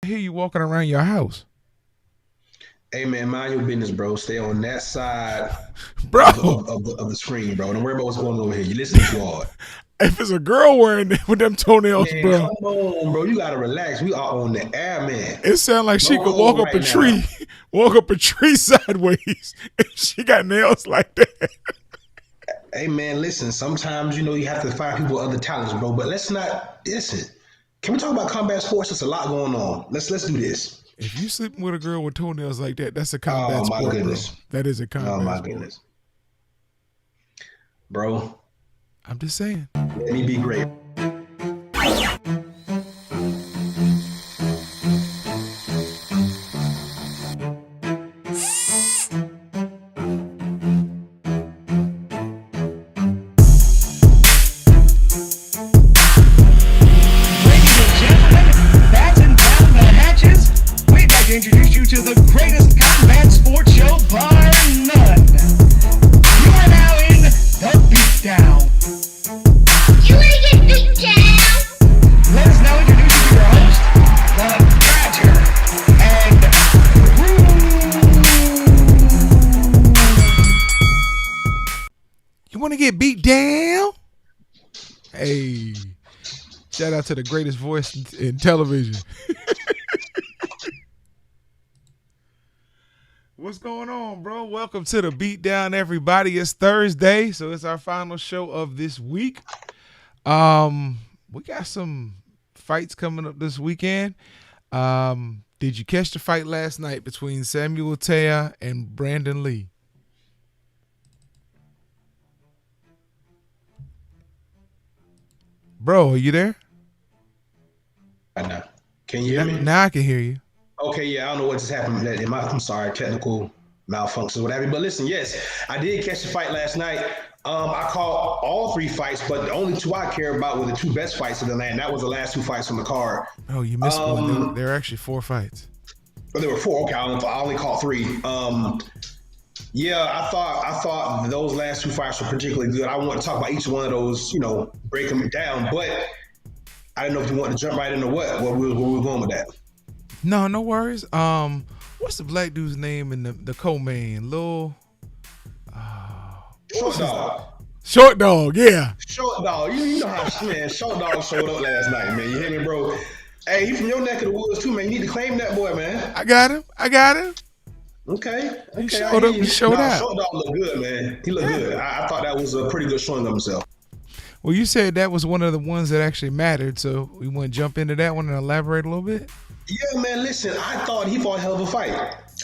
hear you walking around your house. Hey man, mind your business, bro. Stay on that side Bro, of the screen, bro. Don't worry about what's going on over here. You listening too hard. if it's a girl wearing it with them toenails, Man, bro, come on, bro. You gotta relax. We are on the air, man. it sounds like she No could walk code up a right now. tree, walk up a tree sideways, if she got nails like that. Hey man, listen. Sometimes you have to find people with other talents, bro. But let's not listen. Can we talk about combat sports? There's a lot going on. Let's do this. If you sleeping with a girl with toenails like that, that's a combat Oh my sport, goodness. bro. That is a Oh combat my sport. goodness, bro. I'm just saying. Let me be great. Introduce you to the greatest combat sports show bar none. You are now in the Beatdown. You wanna get beat down? Let us now introduce you to your host, the Badger, and You want to get beat down? Hey, shout out to the greatest voice in television. What's going on, bro? Welcome to the Beatdown, everybody. It's Thursday, so it's our final show of this week. We got some fights coming up this weekend. Did you catch the fight last night between Samuel Taya and Brandon Lee? Bro, are you there? I know. Can you hear me? Now I can hear you. Okay, yeah, I don't know what just happened. I'm sorry, technical malfunctions, whatever. But listen, yes, I did catch the fight last night. I called all three fights, but the only two I care about were the two best fights of the night. And that was the last two fights from the card. Oh, you missed one. There were actually 4 fights. But there were 4. Okay, I only caught 3. Yeah, I thought those last 2 fights were particularly good. I want to talk about each one of those, break them down. But I didn't know if you want to jump right into where we were going with that. No worries. What's the black dude's name in the co-main? Lil Short Dog. Short Dog, yeah. Short Dog. You know how, man, Short Dog showed up last night, man. You hear me, bro? Hey, he from your neck of the woods, too, man. You need to claim that boy, man. I got him. Okay. He showed up. He showed out. Short Dog looked good, man. He looked good. I thought that was a pretty good showing of himself. Well, you said that was one of the ones that actually mattered, so we want to jump into that one and elaborate a little bit? Yeah, man, listen, I thought he fought a hell of a fight.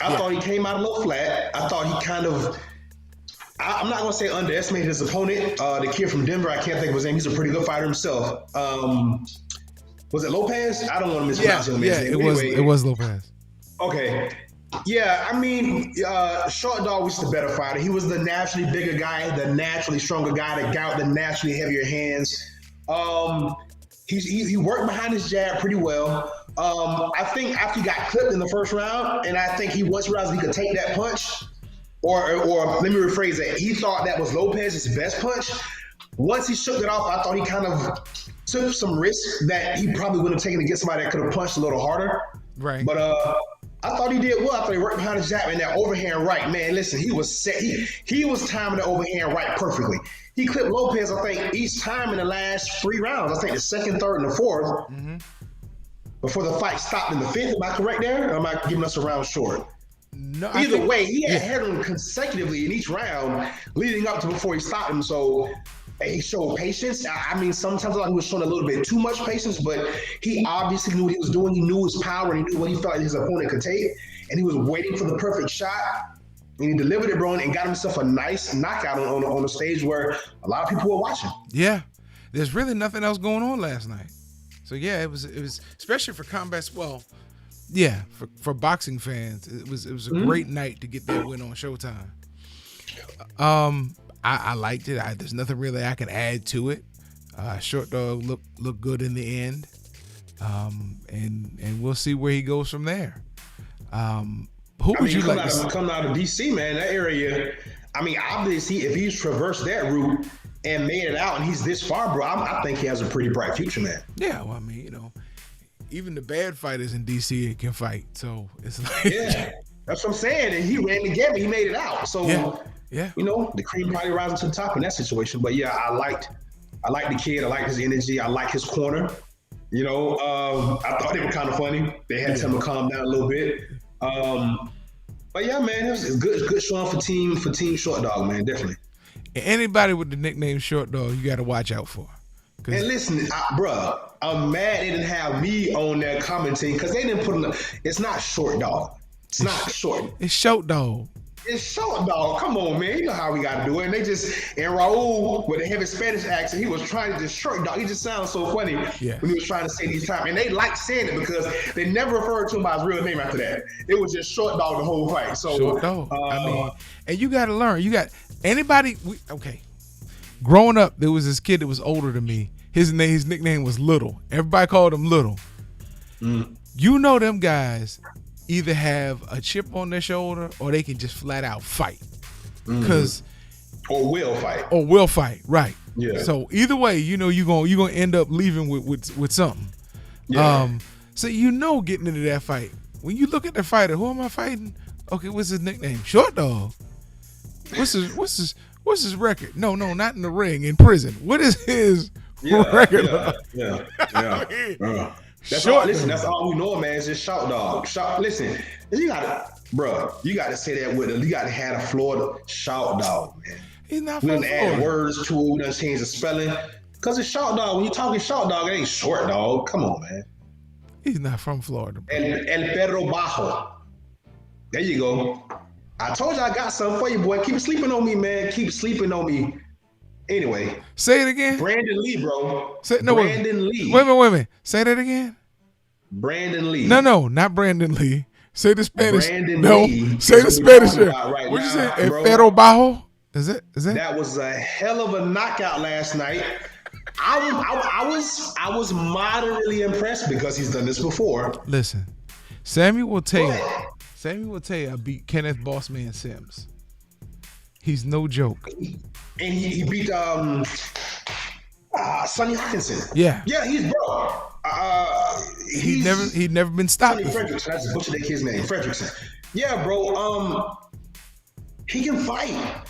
I thought he came out a little flat. I thought he kind of, I'm not going to say underestimated his opponent. The kid from Denver, I can't think of his name. He's a pretty good fighter himself. Was it Lopez? I don't want to mispronounce his name. It was Lopez. Okay. Yeah, I mean, Short Dog was the better fighter. He was the naturally bigger guy, the naturally stronger guy, the naturally heavier hands. He worked behind his jab pretty well. I think after he got clipped in the first round, and I think he once realized he could take that punch, or let me rephrase that. He thought that was Lopez's best punch. Once he shook it off, I thought he kind of took some risk that he probably wouldn't have taken against somebody that could have punched a little harder. Right. But I thought he did well. I thought he worked behind his jab and that overhand right. Man, listen, he was set. He was timing the overhand right perfectly. He clipped Lopez, I think, each time in the last 3 rounds. I think the second, third, and the fourth. Mm-hmm. Before the fight stopped in the 5th. Am I correct there? Or am I giving us a round short? No. Either way, he had him consecutively in each round leading up to before he stopped him. So he showed patience. I mean, sometimes I thought he was showing a little bit too much patience, but he obviously knew what he was doing. He knew his power and he knew what he felt like his opponent could take. And he was waiting for the perfect shot. And he delivered it, bro, and got himself a nice knockout on a stage where a lot of people were watching. Yeah. There's really nothing else going on last night. So yeah, it was especially for combat. Well, yeah, for boxing fans, it was a great night to get that win on Showtime. I liked it. There's nothing really I can add to it. Short Dog looked good in the end, and we'll see where he goes from there. Who would you like to see? Coming out of DC, man, that area. I mean, obviously, if he's traversed that route and made it out, and he's this far, bro, I think he has a pretty bright future, man. Yeah, well, I mean, even the bad fighters in DC can fight. So it's like, Yeah, that's what I'm saying. And he ran the gamut. He made it out. So yeah. you know, the cream probably rising to the top in that situation. But yeah, I liked the kid. I liked his energy. I like his corner. You know, I thought they were kind of funny. They had to tell him to calm down a little bit. But yeah, man, it was good showing for team Short Dog, man, definitely. And anybody with the nickname Short Dog, you got to watch out for. And listen, bruh, I'm mad they didn't have me on there commenting because they didn't put it's not Short Dog. It's not short. It's Short Dog. It's Short Dog. Come on, man. You know how we got to do it. And Raul, with a heavy Spanish accent, he was trying to just Short Dog. He just sounds so funny when he was trying to say these times. And they like saying it because they never referred to him by his real name after that. It was just Short Dog the whole fight. So, Short Dog. I mean, and you got to learn. You got anybody. Growing up, there was this kid that was older than me. His nickname was Little. Everybody called him Little. You know them guys either have a chip on their shoulder or they can just flat out fight. Or will fight. Right. Yeah. So either way, you know you're gonna end up leaving with something. Yeah. So getting into that fight. When you look at the fighter, who am I fighting? Okay, what's his nickname? Short Dog. What's his record? No, not in the ring, in prison. What is his record? Yeah. That's all we know, man. It's just Short Dog. Listen, you gotta say that with him. You gotta have a Florida Short Dog, man. He's not We from done Florida. add words to it. We done change the spelling. Cause it's Short Dog. When you're talking Short Dog, it ain't Short Dog. Come on, man. He's not from Florida. Bro. El Perro Bajo. There you go. I told you I got something for you, boy. Keep sleeping on me, man. Keep sleeping on me. Anyway. Say it again. Brandon Lee, bro. Brandon Lee. Wait a minute. Say that again. Brandon Lee. No, not Brandon Lee. Say the Spanish. Brandon no, Lee. say the Spanish. Right What'd you say? El bro. Perro Bajo? Is it? That was a hell of a knockout last night. I was moderately impressed because he's done this before. Listen, Sammy will tell you I beat Kenneth Bossman Sims. He's no joke. And he beat Sonny Hawkinson. Yeah, he's bro. He'd never been stopped. Sonny Fredrickson. I just butchered that kid's name. Fredrickson. Yeah, bro. He can fight.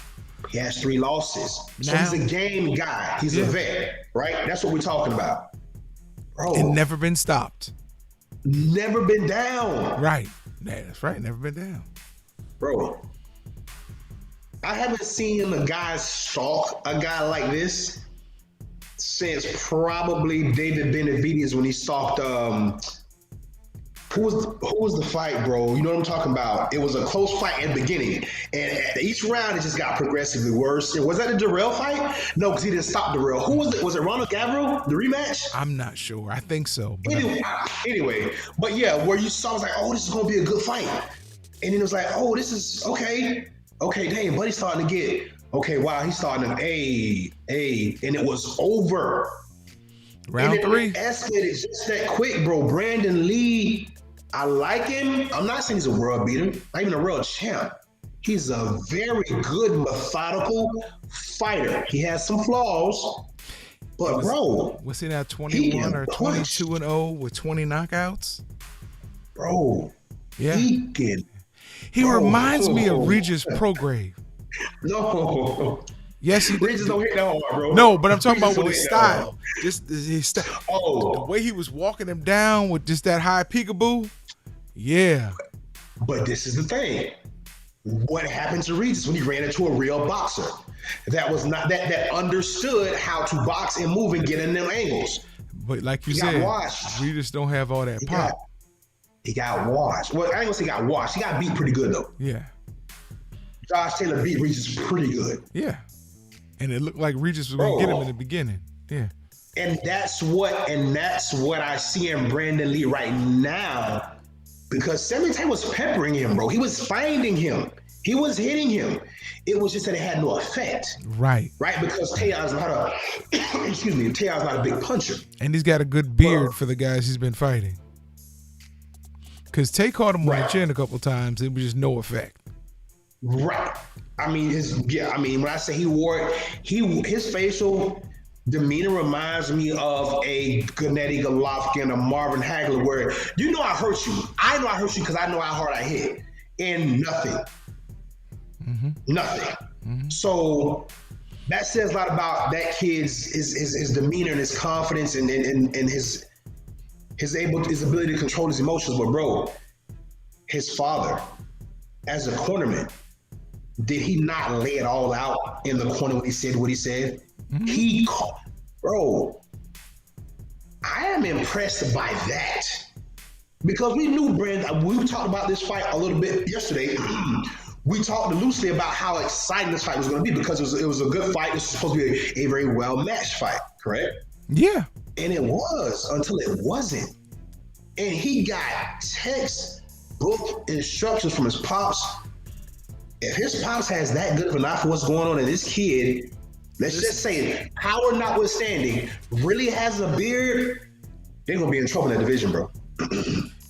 He has 3 losses. So he's a game guy. He's a vet, right? That's what we're talking about. Bro. And never been stopped. Never been down. Right. Yeah, that's right. Never been down. Bro. I haven't seen a guy stalk a guy like this since probably David Benavidez when he stalked who was the fight, bro? You know what I'm talking about? It was a close fight in the beginning. And at each round, it just got progressively worse. Was that a Darrell fight? No, because he didn't stop Darrell. Who was it? Was it Ronald Gabriel, the rematch? I'm not sure. I think so. But anyway, but yeah, where you saw, I was like, oh, this is going to be a good fight. And then it was like, oh, this is okay. Okay, dang, buddy's starting to get, okay, wow, he's starting to, and it was over. Round 3. It escalated just that quick, bro. Brandon Lee, I like him. I'm not saying he's a world beater, not even a world champ. He's a very good, methodical fighter. He has some flaws, but bro. Was he now 21 or 22-0 with 20 knockouts? Bro. Yeah. He reminds me of Regis Prograve. No. Yes, he Regis don't hit that hard, bro. No, but I'm talking about with his style. Just his style. The way he was walking him down with just that high peekaboo. Yeah. But this is the thing. What happened to Regis when he ran into a real boxer? That was not that understood how to box and move and get in them angles. But like you said, Regis don't have all that pop. He got washed. Well, I ain't gonna say got washed. He got beat pretty good though. Yeah. Josh Taylor beat Regis pretty good. Yeah. And it looked like Regis was gonna get him in the beginning. Yeah. And that's what I see in Brandon Lee right now. Because Sammy Tay was peppering him, bro. He was finding him. He was hitting him. It was just that it had no effect. Right. Right? Because Taylor's not a big puncher. And he's got a good beard for the guys he's been fighting. Because Tay caught him on the chin a couple times. It was just no effect. Right. I mean, when I say he wore it, his facial demeanor reminds me of a Gennady Golovkin, a Marvin Hagler, where I hurt you. I know I hurt you because I know how hard I hit, and nothing, nothing. So that says a lot about that kid's his demeanor and his confidence and his ability to control his emotions. But bro, his father, as a cornerman, did he not lay it all out in the corner when he said what he said? Bro, I am impressed by that. Because we knew Brandon, we talked about this fight a little bit yesterday. We talked loosely about how exciting this fight was going to be because it was a good fight. It was supposed to be a very well-matched fight, correct? Yeah. And it was until it wasn't. And he got textbook instructions from his pops. If his pops has that good of an eye for what's going on in this kid, let's just say, power notwithstanding, really has a beard, they're going to be in trouble in that division, bro.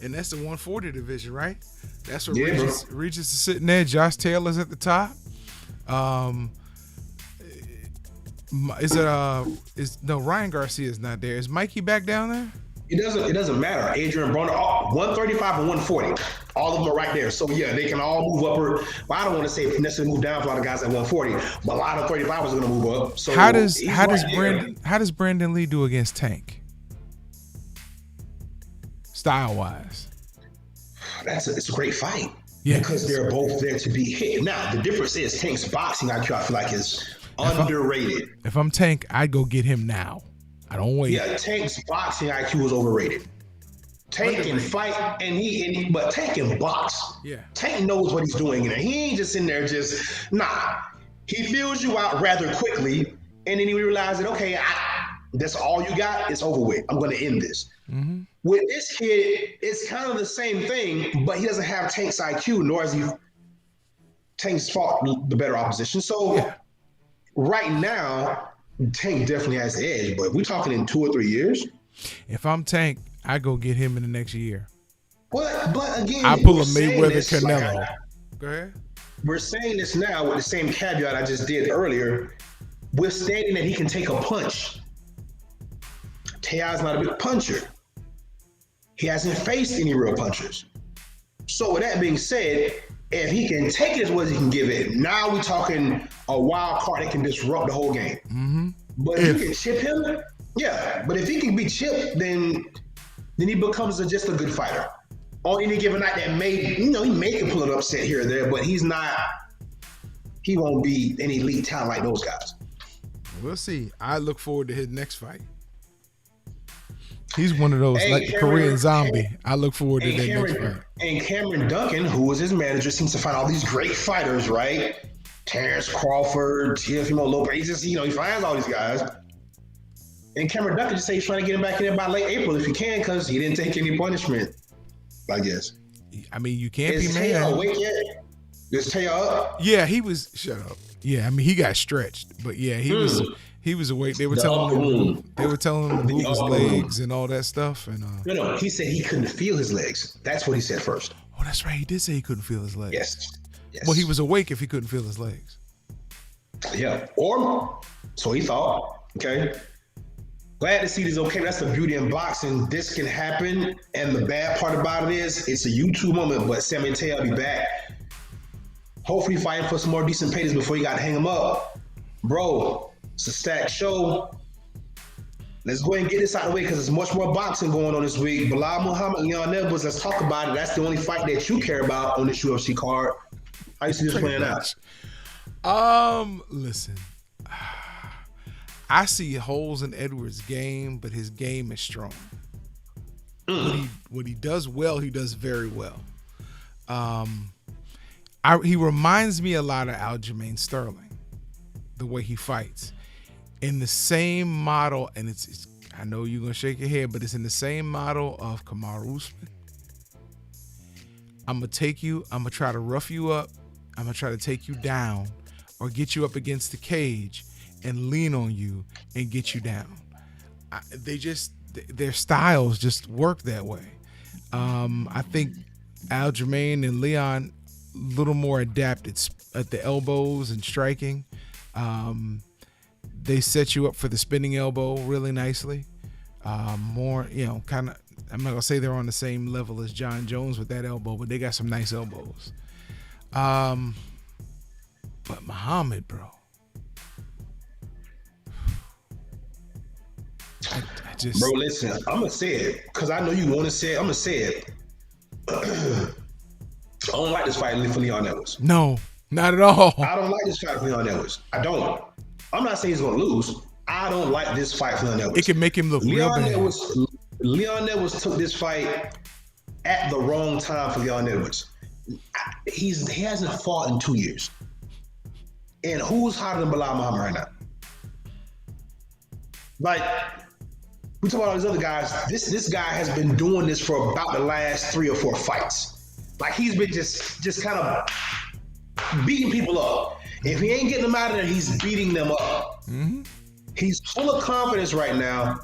And that's the 140 division, right? That's what Regis is sitting there. Josh Taylor's at the top. Ryan Garcia's not there. Is Mikey back down there? It doesn't matter. Adrian Broner, 135 and 140. All of them are right there. So yeah, they can all move up. Well, I don't want to say necessarily move down for a lot of guys at 140, but a lot of 35 is going to move up. So how does Brandon Lee do against Tank? Style wise. It's a great fight. Yeah. Because they're both there to be hit. Now, the difference is Tank's boxing IQ, I feel like, is underrated. If I'm Tank, I'd go get him now. I don't wait. Yeah, Tank's boxing IQ is overrated. Tank can fight, but Tank can box. Yeah. Tank knows what he's doing, and he ain't just in there he feels you out rather quickly, and then he realizes that, okay, that's all you got, it's over with. I'm going to end this. Mm-hmm. With this kid, it's kind of the same thing, but he doesn't have Tank's IQ, nor has Tank's fought the better opposition. So right now, Tank definitely has the edge, but we're talking in 2 or 3 years. If I'm Tank, I go get him in the next year. But again, I pull a Mayweather Canelo. Go ahead. We're saying this now with the same caveat I just did earlier. We're stating that he can take a punch. Te'o's not a big puncher. He hasn't faced any real punchers. So with that being said, if he can take it as well as he can give it, now we're talking a wild card that can disrupt the whole game. Mm-hmm. But if you can chip him, but if he can be chipped, then he becomes just a good fighter. On any given night that he may pull an upset here or there, but he won't be an elite talent like those guys. We'll see. I look forward to his next fight. He's one of those, like the Korean Zombie. I look forward to that next fight. And Cameron Duncan, who was his manager, seems to find all these great fighters, right? Terrence Crawford, Teofimo Lopez, he finds all these guys. And Cameron Duncan just say he's trying to get him back in there by late April if he can, because he didn't take any punishment, I guess. I mean, you can't be mad. Is Teo awake yet? Is Teo up? Yeah, he was. Shut up. Yeah, I mean, he got stretched, but yeah, he was awake. They were telling him to move his legs and all that stuff. And no, he said he couldn't feel his legs. That's what he said first. Oh, that's right. He did say he couldn't feel his legs. Yes. Well, he was awake if he couldn't feel his legs. Yeah, or so he thought. Okay. Glad to see this. Okay, that's the beauty in boxing. This can happen, and the bad part about it is it's a YouTube moment. But Sammy and Teo will be back. Hopefully, fighting for some more decent paydays before you got to hang him up, bro. It's a stacked show. Let's go ahead and get this out of the way because there's much more boxing going on this week. Bilal Muhammad, Leon Edwards, let's talk about it. That's the only fight that you care about on this UFC card. How you see this playing out? Listen. I see holes in Edwards' game, but his game is strong. What he does well, he does very well. He reminds me a lot of Aljamain Sterling, the way he fights. In the same model, and it's I know you're gonna shake your head, but it's in the same model of Kamaru Usman. I'm gonna try to rough you up, I'm gonna try to take you down, or get you up against the cage and lean on you and get you down. Their styles just work that way. I think Aljamain and Leon a little more adapted at the elbows and striking. They set you up for the spinning elbow really nicely. More, kind of. I'm not gonna say they're on the same level as John Jones with that elbow, but they got some nice elbows. But Muhammad, bro, I just. Bro, listen, I'm gonna say it because I know you want to say it. I'm gonna say it. I don't like this fight for Leon Edwards. No, not at all. I don't like this fight for Leon Edwards. I don't. I'm not saying he's gonna lose. I don't like this fight for Leon Edwards. It can make him look real bad. Leon Edwards took this fight at the wrong time for Leon Edwards. He hasn't fought in 2 years. And who's hotter than Bilal Muhammad right now? Like, we talk about all these other guys. This guy has been doing this for about the last 3 or 4 fights. Like, he's been just kind of beating people up. If he ain't getting them out of there, he's beating them up. Mm-hmm. He's full of confidence right now.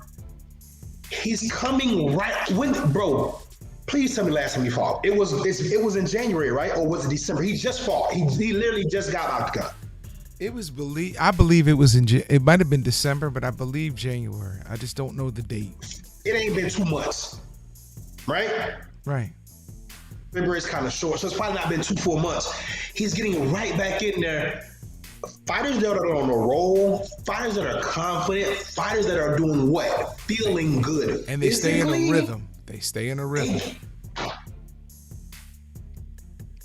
He's coming right when, bro. Please tell me last time he fought. It was in January, right? Or was it December? He just fought. He literally just got out the gun. I believe it was it might have been December, but I believe January. I just don't know the date. It ain't been 2 months, right? Right. February's kind of short, so it's probably not been 2 full months. He's getting right back in there. Fighters that are on the roll, fighters that are confident, fighters that are doing what? Feeling good. And they stay in a rhythm. They stay in a rhythm.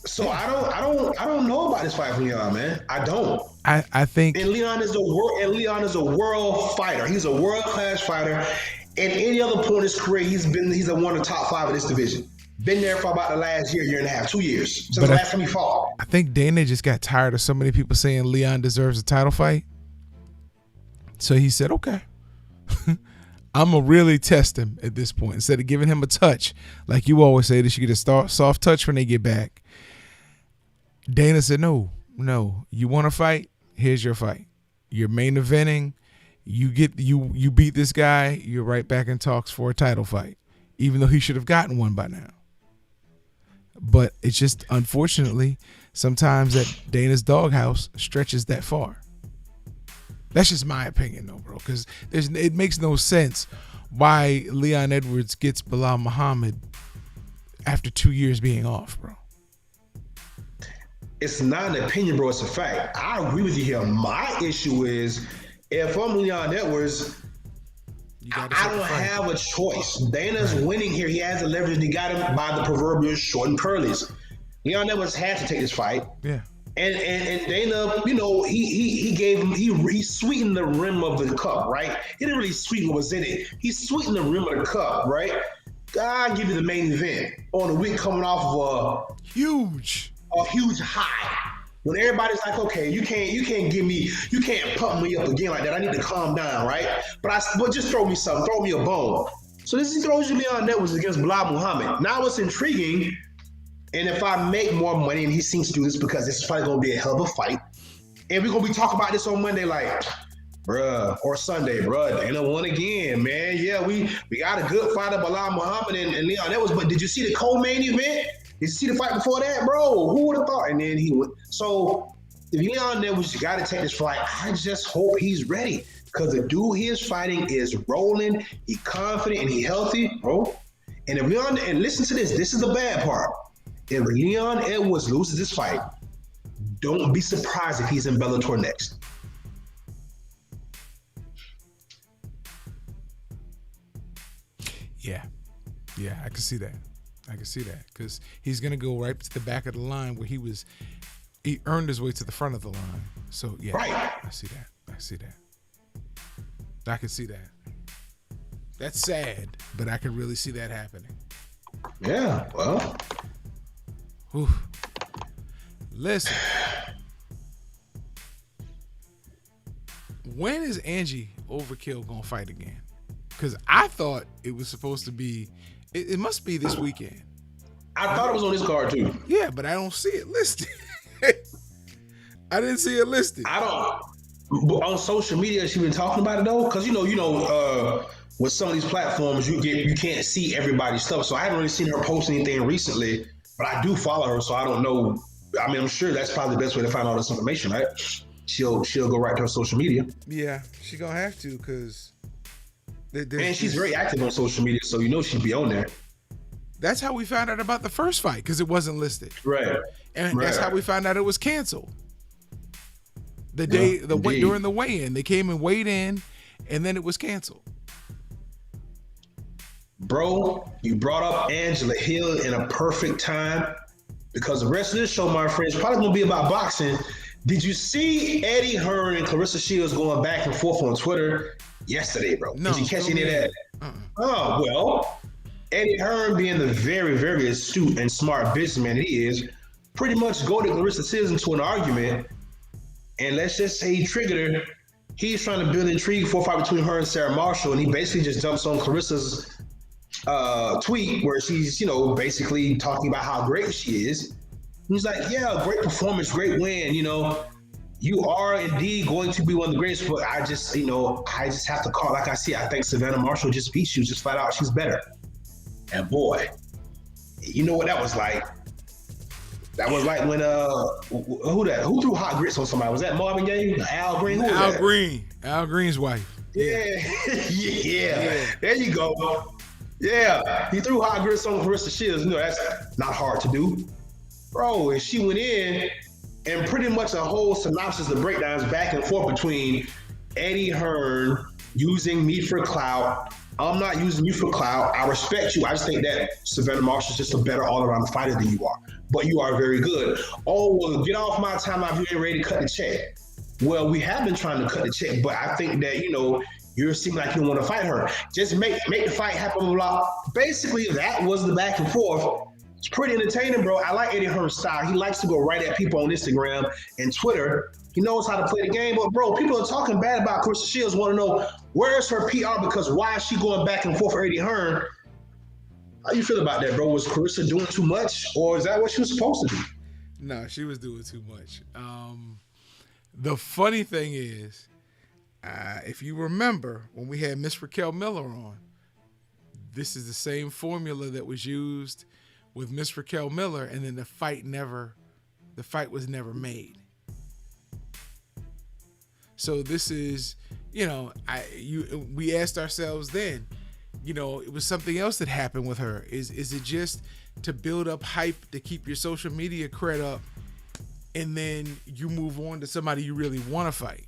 So I don't know about this fight for Leon, man. I don't. I think And Leon is a world fighter. He's a world class fighter. And any other point in his career, he's one of the top 5 of this division. Been there for about the last year and a half, 2 years since the last time he fought. I think Dana just got tired of so many people saying Leon deserves a title fight. So he said, okay, I'm going to really test him at this point. Instead of giving him a touch, like you always say, they should get a soft touch when they get back. Dana said, no, you want to fight? Here's your fight. You're main eventing. You beat this guy. You're right back in talks for a title fight, even though he should have gotten one by now. But it's just, unfortunately, sometimes that Dana's doghouse stretches that far. That's just my opinion, though, bro, because it makes no sense why Leon Edwards gets Bilal Muhammad after 2 years being off, bro. It's not an opinion, bro. It's a fact. I agree with you here. My issue is, if I'm Leon Edwards, I don't have a choice. Dana's winning here. He has the leverage. He got him by the proverbial short and curlies. Leon Edwards had to take this fight. Yeah. And Dana, he sweetened the rim of the cup, right? He didn't really sweeten what was in it. He sweetened the rim of the cup, right? God give you the main event on a week coming off of a huge high. When everybody's like, okay, you can't pump me up again like that. I need to calm down, right? But just throw me something, throw me a bone. So this throws you Leon Edwards against Bilal Muhammad. Now it's intriguing, and if I make more money, and he seems to do this because this is probably gonna be a hell of a fight, and we're gonna be talking about this on Monday, like, bruh, or Sunday, bruh, Dana won again, man. Yeah, we got a good fighter, Bilal Muhammad and Leon Edwards, but did you see the co-main event? Did you see the fight before that, bro? Who would have thought? And then he went. So if Leon Edwards, you got to take this fight. I just hope he's ready, because the dude he is fighting is rolling. He confident and he healthy, bro. And if Leon, and listen to this, this is the bad part. If Leon Edwards loses this fight, don't be surprised if he's in Bellator next. Yeah, I can see that. Because he's going to go right to the back of the line where he earned his way to the front of the line. So, yeah, right. I see that. I can see that. That's sad, but I can really see that happening. Yeah, well. Whew. Listen. When is Angie Overkill going to fight again? Because I thought it was supposed to be, it must be this weekend. I thought it was on this card too. Yeah, but I don't see it listed. I didn't see it listed. I don't. On social media, she been talking about it though, because with some of these platforms, you can't see everybody's stuff. So I haven't really seen her post anything recently, but I do follow her, so I don't know. I mean, I'm sure that's probably the best way to find all this information, right? she'll go right to her social media. Yeah, she gonna have to because And she's very active on social media, so you know she'd be on there. That's how we found out about the first fight because it wasn't listed. Right. And right. that's how we found out it was canceled. The Yeah, day during the weigh-in, they came and weighed in, and then it was canceled. Bro, you brought up Angela Hill in a perfect time because the rest of this show, my friends, probably gonna be about boxing. Did you see Eddie Hearn and Clarissa Shields going back and forth on Twitter yesterday, bro? No, Did you catch any of that? Oh, well, Eddie Hearn, being the very, very astute and smart businessman he is, pretty much goaded Clarissa Shields into an argument. And let's just say he triggered her. He's trying to build intrigue for a fight between her and Sarah Marshall, and he basically just jumps on Clarissa's tweet where she's, basically talking about how great she is. He's like, yeah, great performance, great win. You are indeed going to be one of the greatest, but I just have to call like I see. I think Savannah Marshall just beat you, just flat out. She's better. And boy, you know what that was like? That was like when who threw hot grits on somebody? Was that Marvin Gaye? Al Green? Al Green's wife. Yeah. yeah. There you go. Yeah, he threw hot grits on Clarissa Shields. That's not hard to do, bro. And she went in, and pretty much a whole synopsis of breakdowns back and forth between Eddie Hearn using me for clout. I'm not using you for clout. I respect you. I just think that Savannah Marshall's just a better all-around fighter than you are. But you are very good. Oh, well, get off my timeline if you ain't ready to cut the check. Well, we have been trying to cut the check, but I think that, you seem like you want to fight her. Just make the fight happen. Blah. Basically, that was the back and forth. It's pretty entertaining, bro. I like Eddie Hearn's style. He likes to go right at people on Instagram and Twitter. He knows how to play the game. But, bro, people are talking bad about Clarissa Shields, want to know where's her PR because why is she going back and forth for Eddie Hearn? How you feel about that, bro? Was Clarissa doing too much, or is that what she was supposed to do? No, she was doing too much. The funny thing is, if you remember when we had Miss Raquel Miller on, this is the same formula that was used with Miss Raquel Miller, and then the fight was never made. So this is, we asked ourselves then, it was something else that happened with her. Is it just to build up hype to keep your social media cred up, and then you move on to somebody you really want to fight?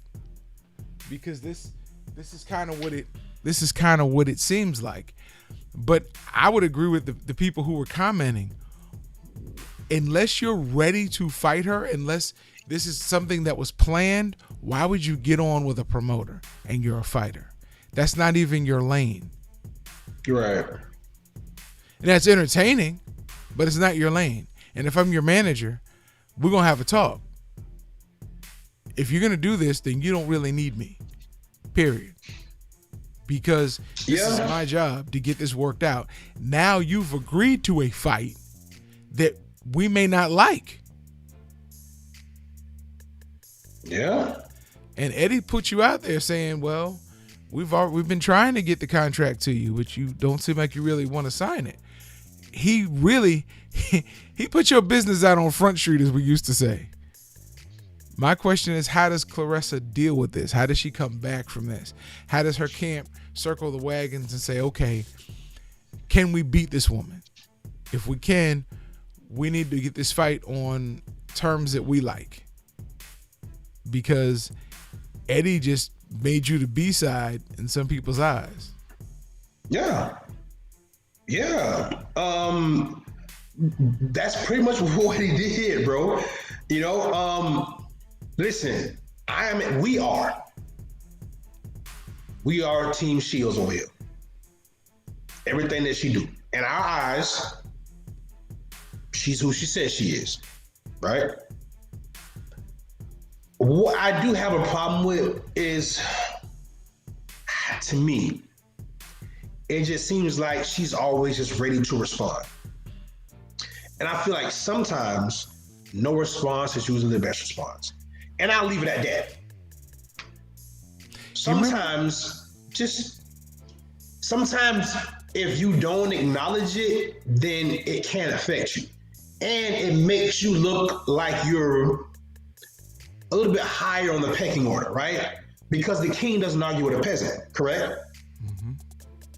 Because this is kind of what it seems like. But I would agree with the people who were commenting. Unless you're ready to fight her, unless this is something that was planned, why would you get on with a promoter and you're a fighter? That's not even your lane. Right. And that's entertaining, but it's not your lane. And if I'm your manager, we're going to have a talk. If you're going to do this, then you don't really need me, period. Because this is my job to get this worked out. Now you've agreed to a fight that we may not like. Yeah. And Eddie put you out there saying, well, we've been trying to get the contract to you, but you don't seem like you really want to sign it. He put your business out on Front Street, as we used to say. My question is, how does Clarissa deal with this? How does she come back from this? How does her camp circle the wagons and say, okay, can we beat this woman? If we can, we need to get this fight on terms that we like. Because Eddie just made you the B-side in some people's eyes. Yeah. Yeah. That's pretty much what he did, bro. Listen, we are Team Shields on here. Everything that she do. In our eyes, she's who she says she is, right? What I do have a problem with is, to me, it just seems like she's always just ready to respond. And I feel like sometimes no response is usually the best response. And I'll leave it at that. Sometimes if you don't acknowledge it, then it can affect you. And it makes you look like you're a little bit higher on the pecking order, right? Because the king doesn't argue with a peasant, correct?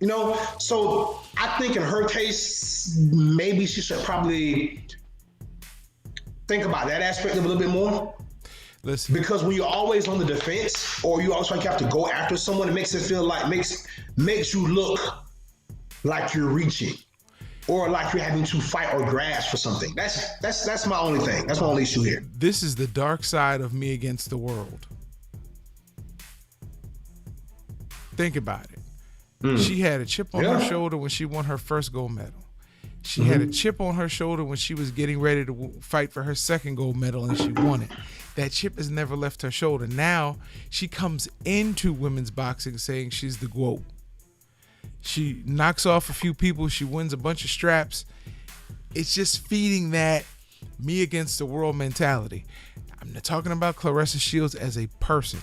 You know, so I think in her case, maybe she should probably think about that aspect of it a little bit more. Listen, Because when you're always on the defense, or you always like you have to go after someone, it makes it feel like makes you look like you're reaching, or like you're having to fight or grasp for something. That's my only thing. That's my only issue here. this is the dark side of me against the world. Think about it. She had a chip on her shoulder when she won her first gold medal. She had a chip on her shoulder when she was getting ready to fight for her second gold medal, and she won it. That chip has never left her shoulder. Now she comes into women's boxing saying she's the GOAT. She knocks off a few people. She wins a bunch of straps. It's just feeding that me against the world mentality. I'm not talking about Claressa Shields as a person.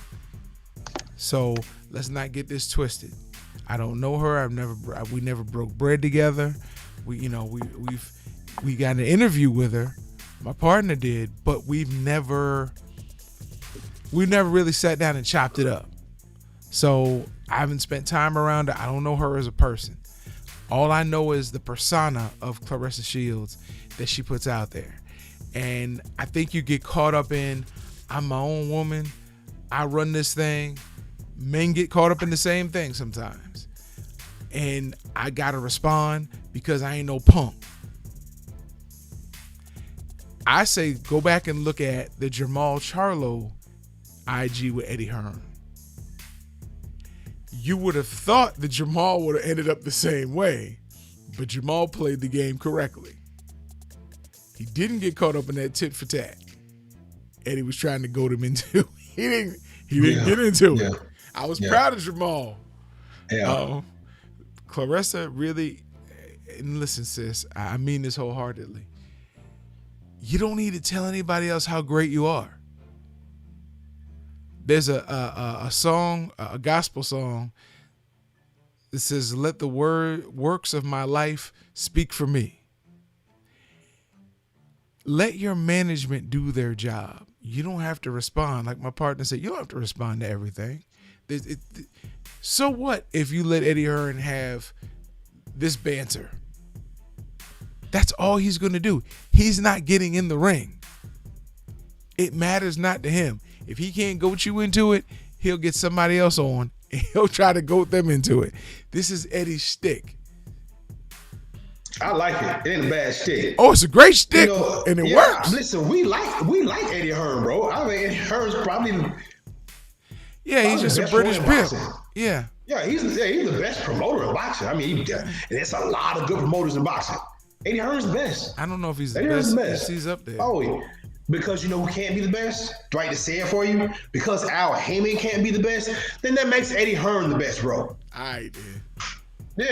So let's not get this twisted. I don't know her. We never broke bread together. We got an interview with her. My partner did, but we've never really sat down and chopped it up. So I haven't spent time around her. I don't know her as a person. All I know is the persona of Claressa Shields that she puts out there. And I think you get caught up in, I'm my own woman, I run this thing. Men get caught up in the same thing sometimes. And I gotta respond because I ain't no punk. I say go back and look at the Jamal Charlo IG with Eddie Hearn. You would have thought that Jamal would have ended up the same way, but Jamal played the game correctly. He didn't get caught up in that tit for tat Eddie was trying to goad him into. He didn't get into it. I was proud of Jamal. Yeah. Claressa really, and listen, sis, I mean this wholeheartedly. You don't need to tell anybody else how great you are. There's a song, a gospel song that says, "Let the works of my life speak for me." Let your management do their job. You don't have to respond. Like my partner said, you don't have to respond to everything. So what if you let Eddie Hearn have this banter? That's all he's going to do. He's not getting in the ring. It matters not to him. If he can't goat you into it, he'll get somebody else on and he'll try to goat them into it. This is Eddie's shtick. I like it. It ain't a bad shtick. Oh, it's a great shtick, and it works. Listen, we like Eddie Hearn, bro. I mean, Eddie Hearn's probably he's just a British pimp. Yeah. Yeah, he's the best promoter in boxing. I mean, there's a lot of good promoters in boxing. Eddie Hearn's the best. I don't know if he's Eddie the Hearn's best. He's up there. Oh, because you know who can't be the best? Dwight to say it for you. Because Al Heyman can't be the best, then that makes Eddie Hearn the best, bro. All right, man. Yeah.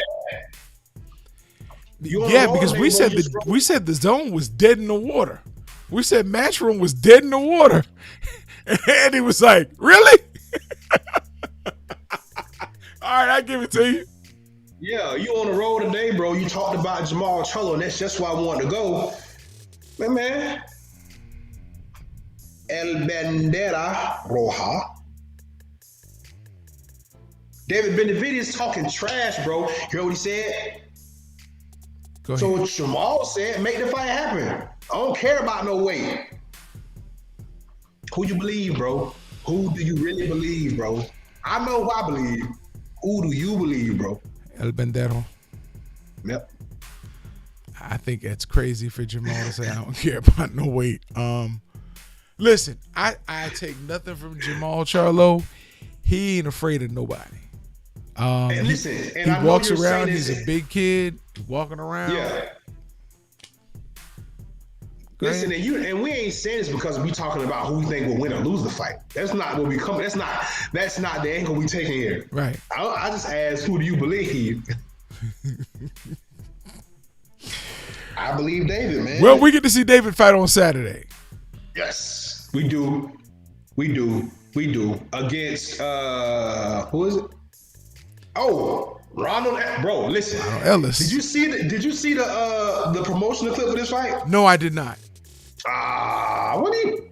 Yeah, because we said the zone was dead in the water. We said Matchroom was dead in the water. And Eddie was like, really? All right, I give it to you. Yeah, you on the road today, bro. You talked about Jamal Charlo, and that's just why I wanted to go. Man. El Bandera Roja. David Benavidez talking trash, bro. You heard what he said? Go ahead. So what Jamal said, make the fight happen. I don't care about no weight. Who you believe, bro? Who do you really believe, bro? I know who I believe. Who do you believe, bro? El Bandero. Yep. I think that's crazy for Jamal to say I don't care about no weight. Listen, I take nothing from Jamal Charlo. He ain't afraid of nobody. And listen, and he I know walks you're around. saying He's this- a big kid walking around. Yeah. Listen, and we ain't saying this because we talking about who we think will win or lose the fight. That's not what we come. That's not the angle we taking here. Right. I just asked, who do you believe? I believe David, man. Well, we get to see David fight on Saturday. Yes, we do. We do. Against who is it? Oh, Ronald. Bro, listen. Ellis. Did you see the promotional clip of this fight? No, I did not. What do you?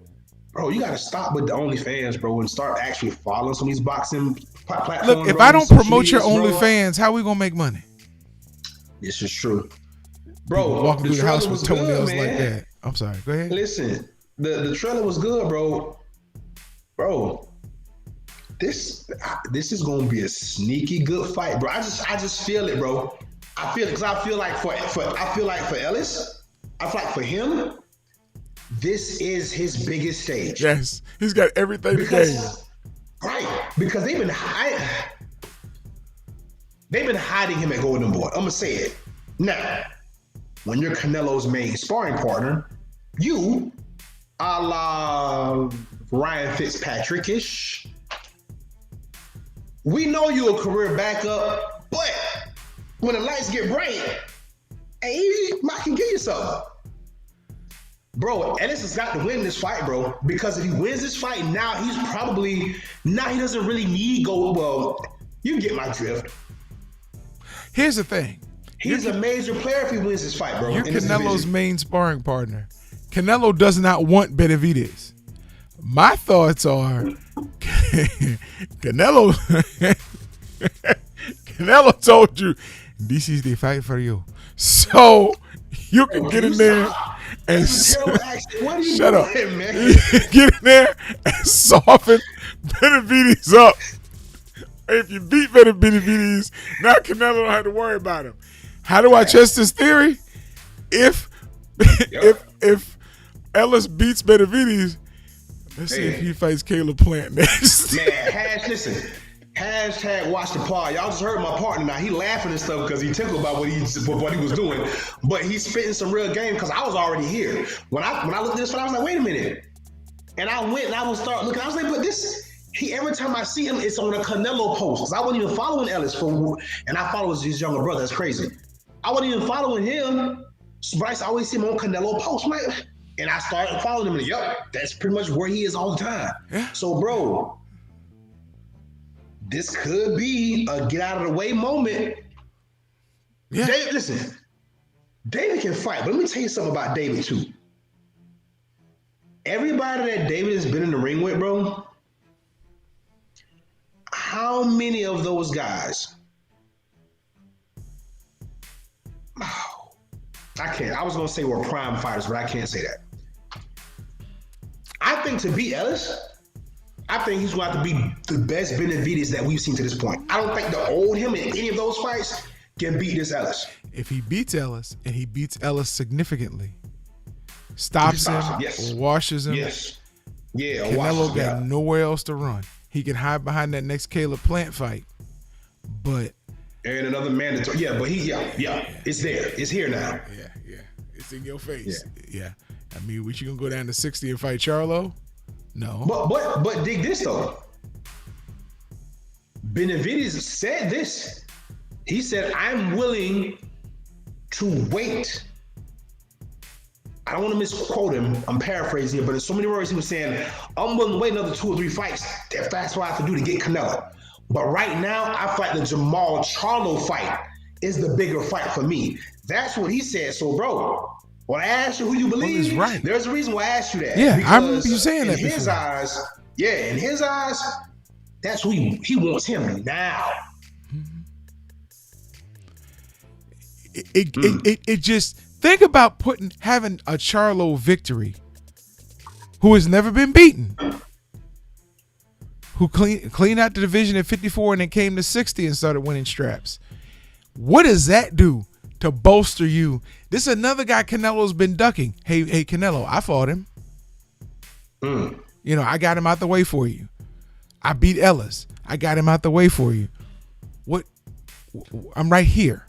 Bro, you gotta stop with the OnlyFans, bro, and start actually following some of these boxing platforms. Look, if bro, I don't social promote your medias, bro. OnlyFans, how we gonna make money? This is true, People bro. walking through the house trailer with was good, toenails man. like that. I'm sorry. Go ahead. Listen, the trailer was good, bro. Bro, this is gonna be a sneaky good fight, bro. I just feel it, bro. I feel it because I feel like for Ellis, I feel like for him, this is his biggest stage. Yes, he's got everything to gain. Right, because they've been hiding him at Golden Boy. I'm gonna say it now. When you're Canelo's main sparring partner, you, a la Ryan Fitzpatrick-ish, we know you're a career backup, but when the lights get bright, hey, you might can get you something. Bro, Ellis has got to win this fight, bro. Because if he wins this fight, now he doesn't really need gold. Well, you get my drift. Here's the thing. He's a major player if he wins this fight, bro. You're in this Canelo's division. main sparring partner. Canelo does not want Benavidez. My thoughts are Canelo told you this is the fight for you. So you can get in there and What are you shut up. doing, man? Get in there and soften Benavidez up. If you beat Benavidez, now Canelo don't have to worry about him. How do I test this theory? If Ellis beats Benavidez, let's see if he fights Caleb Plant next. Man, listen. Hashtag watch the pod. Y'all just heard my partner now. He laughing and stuff because he tickled about what he was doing. But he's spitting some real game because I was already here. When I looked at this fight, I was like, wait a minute. And I went and I was start looking. I was like, but this, every time I see him, it's on a Canelo post. Because I wasn't even following Ellis and I follow his younger brother. That's crazy. I wasn't even following him. So Bryce, I always see him on Canelo post. And I started following him and yup, that's pretty much where he is all the time. Yeah. So, bro, this could be a get out of the way moment. Yeah. David, listen, David can fight, but let me tell you something about David too. Everybody that David has been in the ring with, bro, how many of those guys? Oh, I can't. I was gonna say we're prime fighters, but I can't say that. I think to beat Ellis, I think he's going to have to be the best Benavidez that we've seen to this point. I don't think the old him in any of those fights can beat this Ellis. If he beats Ellis, and he beats Ellis significantly, stops him, yes. or washes him, Yes. Yeah, Canelo got nowhere else to run. He can hide behind that next Caleb Plant fight. But and another mandatory. Yeah, but it's there. It's here now. Yeah. It's in your face. Yeah. I mean, what, you gonna go down to 60 and fight Charlo? No. But dig this though. Benavidez said this. He said, I'm willing to wait. I don't want to misquote him. I'm paraphrasing it, but in so many words, he was saying, I'm willing to wait another 2 or 3 fights if that's what I have to do to get Canelo. But right now, I feel like the Jamal Charlo fight is the bigger fight for me. That's what he said. So, bro, when I asked you who you believe, he's right. There's a reason why I asked you that. Yeah, because I remember you saying that in his before. eyes, in his eyes, that's who he wants him now. It just, think about having a Charlo victory who has never been beaten, who cleaned out the division at 54 and then came to 60 and started winning straps. What does that do to bolster you? This is another guy Canelo's been ducking. Hey, Canelo, I fought him. You know, I got him out the way for you. I beat Ellis. I got him out the way for you. What? I'm right here.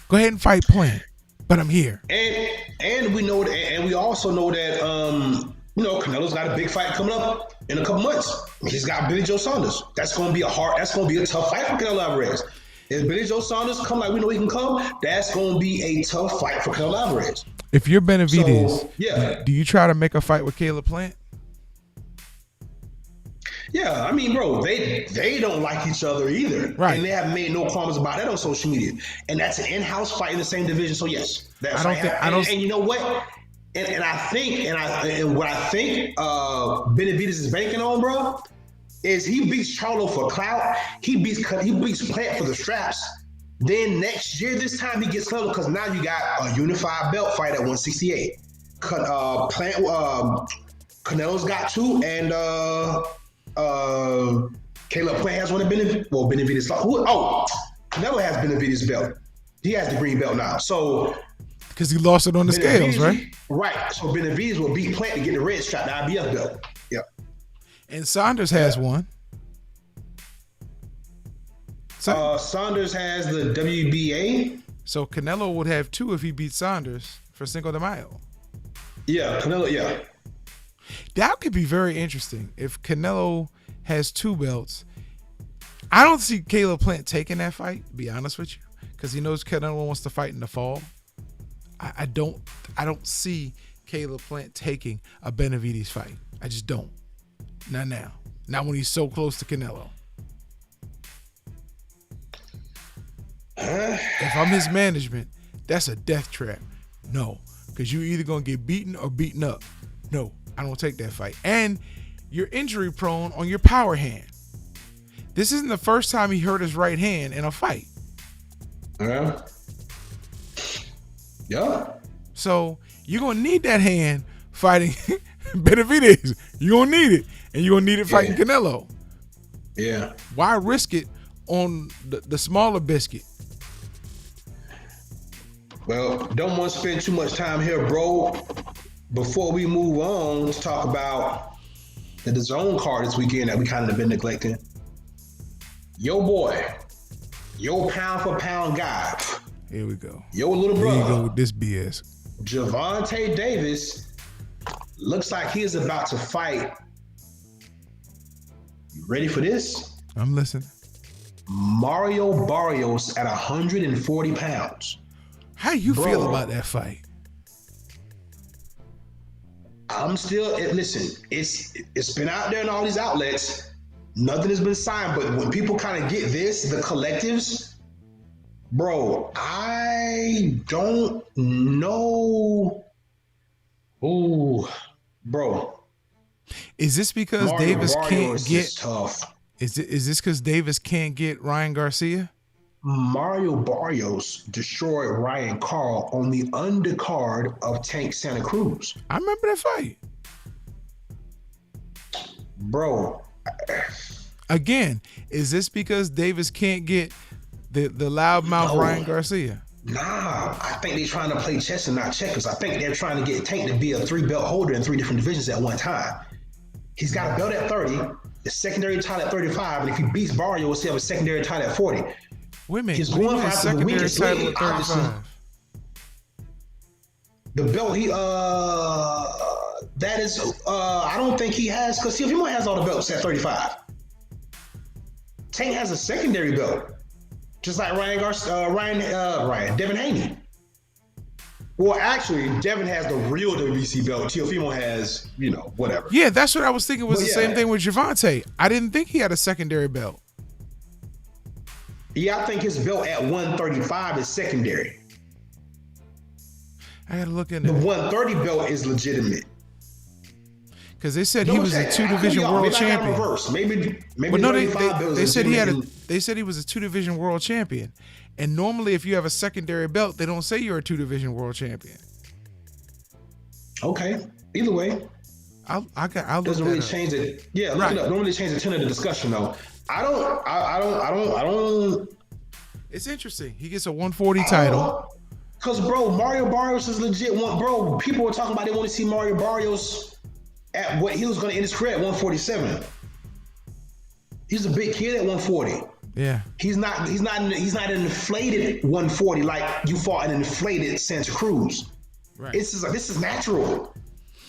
Go ahead and fight Plant, but I'm here. And we know that, and we also know that Canelo's got a big fight coming up in a couple months. He's got Billy Joe Saunders. That's gonna be a tough fight for Canelo Alvarez. If Billy Joe Saunders come like we know he can come, that's gonna be a tough fight for Canelo Alvarez. If you're Benavidez, So, yeah. do you try to make a fight with Caleb Plant? Yeah, I mean, bro, they don't like each other either. Right. And they have made no comments about that on social media. And that's an in-house fight in the same division. So yes. I don't think and you know what? And I think, and what I think Benavidez is banking on, bro, is he beats Charlo for clout. He beats Plant for the straps. Then next year, this time he gets Canelo because now you got a unified belt fight at 168. Canelo's got two, and Caleb Plant has one at Benavidez. Well, Benavidez. Canelo has Benavidez' belt. He has the green belt now. So because he lost it on the scales, right? Right. So Benavidez will beat Plant to get the red strap, the IBF belt. Yep. And Saunders has one. Saunders has the WBA. So Canelo would have two if he beat Saunders for Cinco de Mayo. Yeah, Canelo, yeah. That could be very interesting if Canelo has two belts. I don't see Caleb Plant taking that fight, to be honest with you, because he knows Canelo wants to fight in the fall. I don't see Caleb Plant taking a Benavidez fight. I just don't. Not now. Not when he's so close to Canelo. If I'm his management, that's a death trap. No, because you're either going to get beaten or beaten up. No, I don't take that fight. And you're injury prone on your power hand. This isn't the first time he hurt his right hand in a fight. Yeah. Yeah. So you're going to need that hand fighting Benavidez. You're going to need it. And you're going to need it fighting Canelo. Yeah. Why risk it on the smaller biscuit? Well, don't want to spend too much time here, bro. Before we move on, let's talk about the zone card this weekend that we kind of been neglecting. Yo boy, yo pound for pound guy. Here we go. Yo little Here brother. you go with this BS. Gervonta Davis looks like he is about to fight. You ready for this? I'm listening. Mario Barrios at 140 pounds. How you feel about that fight? I'm still listen. It's been out there in all these outlets. Nothing has been signed, but when people kind of get this, the collectives, bro, I don't know. Ooh, bro. Is this because Mario Davis Barrios can't get? is tough. Is this because Davis can't get Ryan Garcia? Mario Barrios destroyed Ryan Carl on the undercard of Tank Santa Cruz. I remember that fight. Bro. Again, is this because Davis can't get the loudmouth Ryan Garcia? Nah, I think they're trying to play chess and not checkers. I think they're trying to get Tank to be a 3-belt holder in 3 different divisions at one time. He's got a belt at 30, the secondary title at 35, and if he beats Barrios, he'll have a secondary title at 40. Wait a minute. He's going for a the secondary weakest title link, at 35. The belt that is I don't think he has, because he has all the belts at 35. Tank has a secondary belt, just like Devin Haney. Well, actually, Devin has the real WBC belt. Teofimo has, whatever. Yeah, that's what I was thinking was But the same thing with Gervonta. I didn't think he had a secondary belt. Yeah, I think his belt at 135 is secondary. I gotta look in The there 130 belt is legitimate. because they said he was a 2-division world champion. Maybe But no, they 135 belt is said he had legitimate. they said he was a 2-division world champion. And normally, if you have a secondary belt, they don't say you're a 2-division world champion. Okay. Either way, I'll look doesn't that really up. change it. Yeah, look Right. it up. Don't really change the tone of the discussion though. I don't. It's interesting. He gets a 140 title. Cause bro, Mario Barrios is legit one. Bro, people were talking about they want to see Mario Barrios at what he was going to end his career at 147. He's a big kid at 140. Yeah. He's not an inflated 140 like you fought an inflated Santa Cruz. Right. This is natural.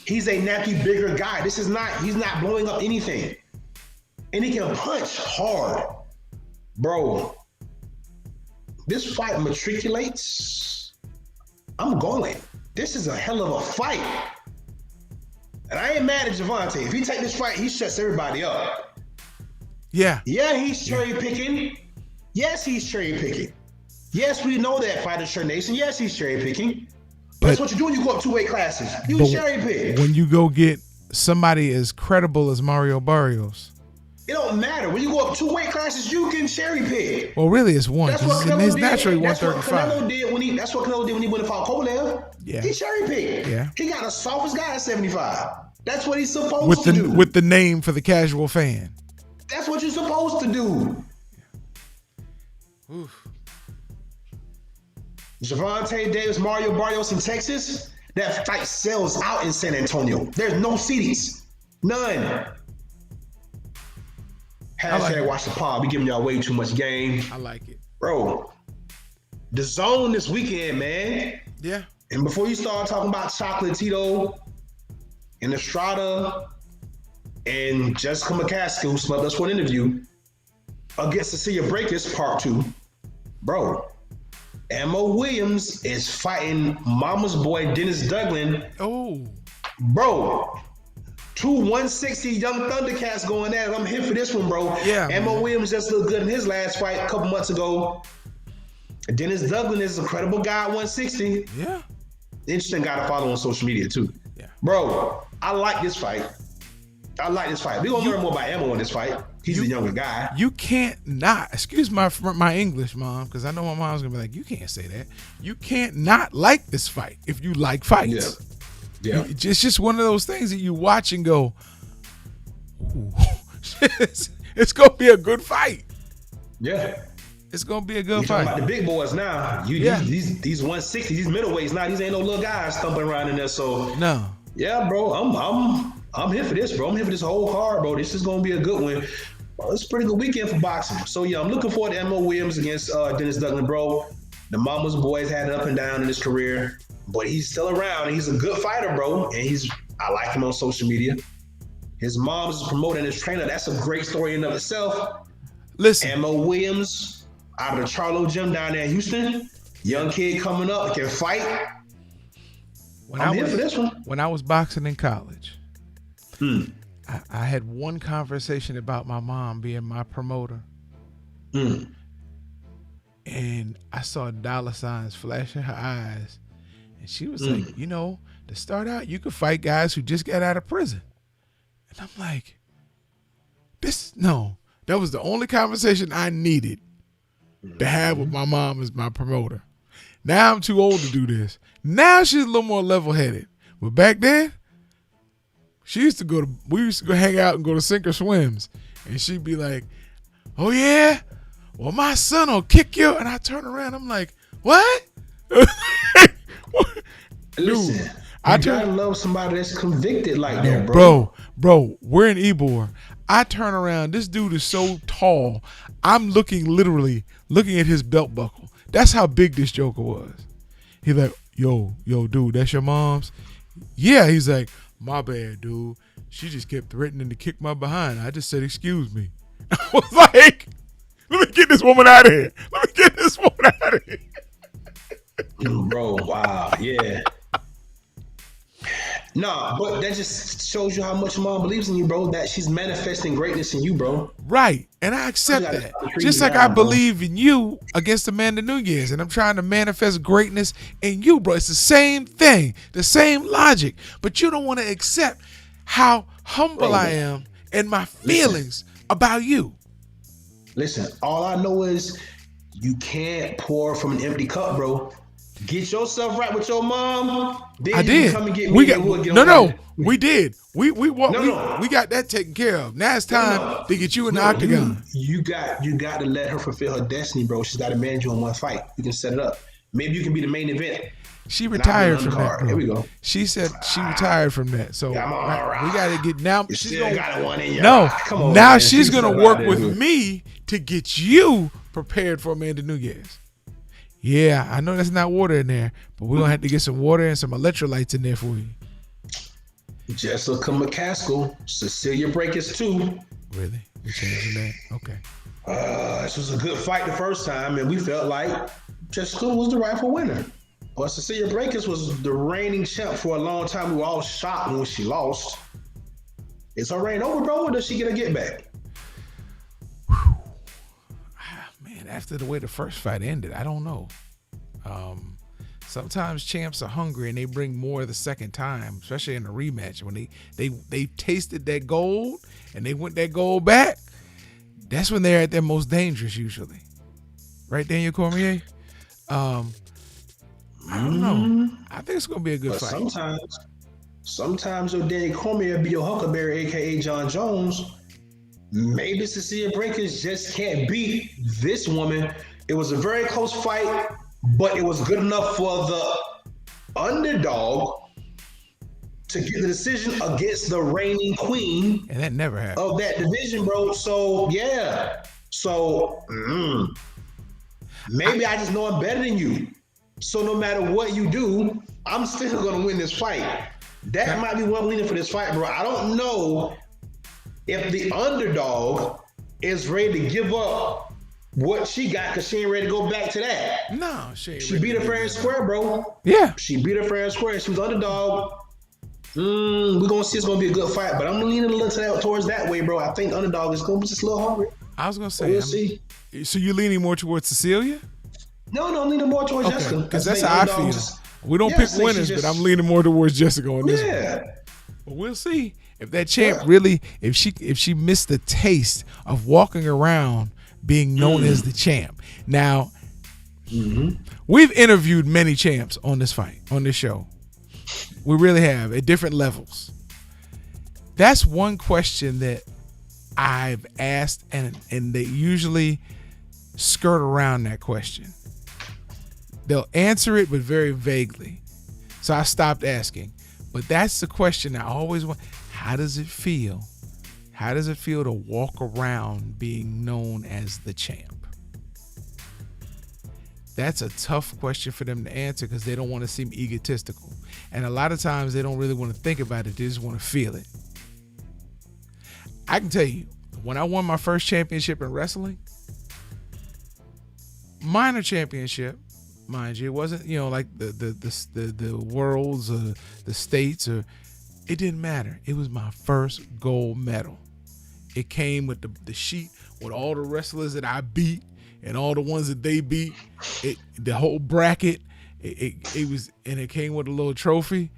He's a nappy bigger guy. He's not blowing up anything. And he can punch hard. Bro, this fight matriculates. I'm going. This is a hell of a fight. And I ain't mad at Gervonta. If he take this fight, he shuts everybody up. Yeah. Yeah, he's cherry picking. Yes, he's cherry picking. Yes, we know that, Fighter Shirt Nation. Yes, he's cherry picking. That's what you do when you go up 2 weight classes. You but cherry pick. when you go get somebody as credible as Mario Barrios, It don't matter. When you go up 2 weight classes, you can cherry pick. well, really, it's one. That's what It's Canelo did. naturally That's what 135. Canelo did when he. That's what Canelo did when he went to fight Kovalev. Yeah. He cherry picked. Yeah. He got the softest guy at 75. That's what he's supposed to do. With the name for the casual fan. That's what you're supposed to do. Oof. Gervonta Davis, Mario Barrios in Texas. That fight sells out in San Antonio. There's no seats. None. Hashtag watch the pod. We giving y'all way too much game. I like it. Bro, the zone this weekend, man. Yeah. And before you start talking about Chocolatito and Estrada and Jessica McCaskill, who snubbed us for an interview, against Cecilia Breakers, part 2, bro, Emma Williams is fighting Mama's boy Dennis Duggan. Oh. Bro, 2 160 young Thundercats going at it. I'm here for this one, bro. Yeah. Emma Williams just looked good in his last fight a couple months ago. Dennis Duggan is a credible guy at 160. Yeah. Interesting guy to follow on social media too. Yeah. Bro, I like this fight. We're gonna learn more about Emma on this fight. He's a younger guy. You can't not, excuse my English, Mom, because I know my mom's gonna be like, you can't say that. You can't not like this fight if you like fights. Yeah. It's just one of those things that you watch and go, ooh, it's gonna be a good fight. Yeah. It's gonna be a good You're talking fight. about the big boys now. These 160, these middleweights now, these ain't no little guys thumping around in there. So No. yeah, bro, I'm here for this, bro. I'm here for this whole card, bro. This is gonna be a good one. Well, it's a pretty good weekend for boxing. So yeah, I'm looking forward to Emma Williams against Dennis Duggan, bro. The Mama's boys had it up and down in his career, but he's still around. He's a good fighter, bro. And I like him on social media. His mom's promoting his trainer. That's a great story in and of itself. Listen. Emma Williams out of the Charlo gym down there in Houston. Young kid coming up, can fight. I'm here for this one. When I was boxing in college, I had one conversation about my mom being my promoter. And I saw dollar signs flash in her eyes. And she was like, you know, to start out, you could fight guys who just got out of prison. And I'm like, that was the only conversation I needed to have with my mom as my promoter. Now I'm too old to do this. Now she's a little more level-headed. But back then, we used to go hang out and go to sink or swims. And she'd be like, oh yeah? Well, my son will kick you. And I turn around, I'm like, what? Listen, you gotta love somebody that's convicted like that, bro. Bro, we're in Ybor. I turn around. This dude is so tall. I'm literally looking at his belt buckle. That's how big this joker was. He's like, yo, dude, that's your mom's? Yeah. He's like, my bad, dude. She just kept threatening to kick my behind. I just said, excuse me. I was like, let me get this woman out of here. Bro, wow, yeah. Nah, but that just shows you how much mom believes in you, bro. That she's manifesting greatness in you, bro. Right, and I accept that. Just like I believe in you against Amanda Nunes, and I'm trying to manifest greatness in you, bro. It's the same thing, the same logic, but you don't want to accept how humble I am and my feelings about you. Listen, all I know is you can't pour from an empty cup, bro. Get yourself right with your mom. Then I did. Come and get me. We did. We got that taken care of. Now it's time to get you in the octagon. You got to let her fulfill her destiny, bro. She's got to manage you on one fight. You can set it up. Maybe you can be the main event. She retired from that, bro. Here we go. She said she retired from that. So we got to get now. You still got one in your Come on, now man. She's gonna work with me to get you prepared for Amanda Nunes. Yeah, I know that's not water in there, but we're going to have to get some water and some electrolytes in there for you. Jessica McCaskill, Cecilia Breakers too. Really? You're changing that? Okay. This was a good fight the first time, and we felt like Jessica was the rightful winner. But Cecilia Breakers was the reigning champ for a long time. We were all shocked when she lost. Is her reign over, bro, or does she get a get back? After the way the first fight ended, I don't know. Sometimes champs are hungry and they bring more the second time, especially in a rematch. When they tasted that gold and they want that gold back, that's when they're at their most dangerous usually. Right, Daniel Cormier? I don't know. I think it's going to be a good But fight. sometimes your Danny Cormier be your Huckleberry, aka John Jones. Maybe Cecilia Breakers just can't beat this woman. It was a very close fight, but it was good enough for the underdog to get the decision against the reigning queen And that never happened. of that division, bro. So yeah. So maybe I just know I'm better than you. So no matter what you do, I'm still gonna win this fight. That might be one leaning for this fight, bro. I don't know if the underdog is ready to give up what she got because she ain't ready to go back to that. No, she Beat her fair and square, bro. Yeah. She beat her fair and square. She was underdog. We're gonna see it's gonna be a good fight, but I'm leaning a little towards that way, bro. I think underdog is gonna be just a little hungry. I was going to say. We'll see. So you're leaning more towards Cecilia? No, I'm leaning more towards Okay, Jessica. because that's how I feel. We don't pick winners, but I'm leaning more towards Jessica on this one. Yeah. But we'll see if that champ really, if she missed the taste of walking around being known as the champ. Now, we've interviewed many champs on this fight, on this show. We really have at different levels. That's one question that I've asked, and they usually skirt around that question. They'll answer it, but very vaguely. So I stopped asking. But that's the question I always want. How does it feel? How does it feel to walk around being known as the champ? That's a tough question for them to answer because they don't want to seem egotistical. And a lot of times they don't really want to think about it. They just want to feel it. I can tell you, when I won my first championship in wrestling, minor championship, mind you, it wasn't, like the worlds or the states, or it didn't matter. It was my first gold medal. It came with the sheet with all the wrestlers that I beat and all the ones that they beat. The whole bracket. It was, and it came with a little trophy.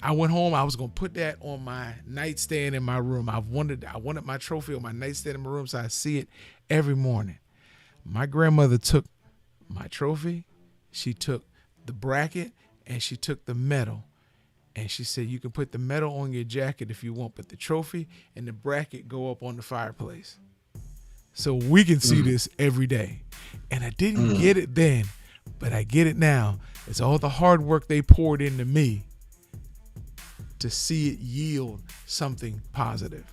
I went home. I was gonna put that on my nightstand in my room. I wanted my trophy on my nightstand in my room so I see it every morning. My grandmother took my trophy, she took the bracket, and she took the medal. And she said, you can put the medal on your jacket if you want, but the trophy and the bracket go up on the fireplace. So we can see this every day. And I didn't get it then, but I get it now. It's all the hard work they poured into me to see it yield something positive.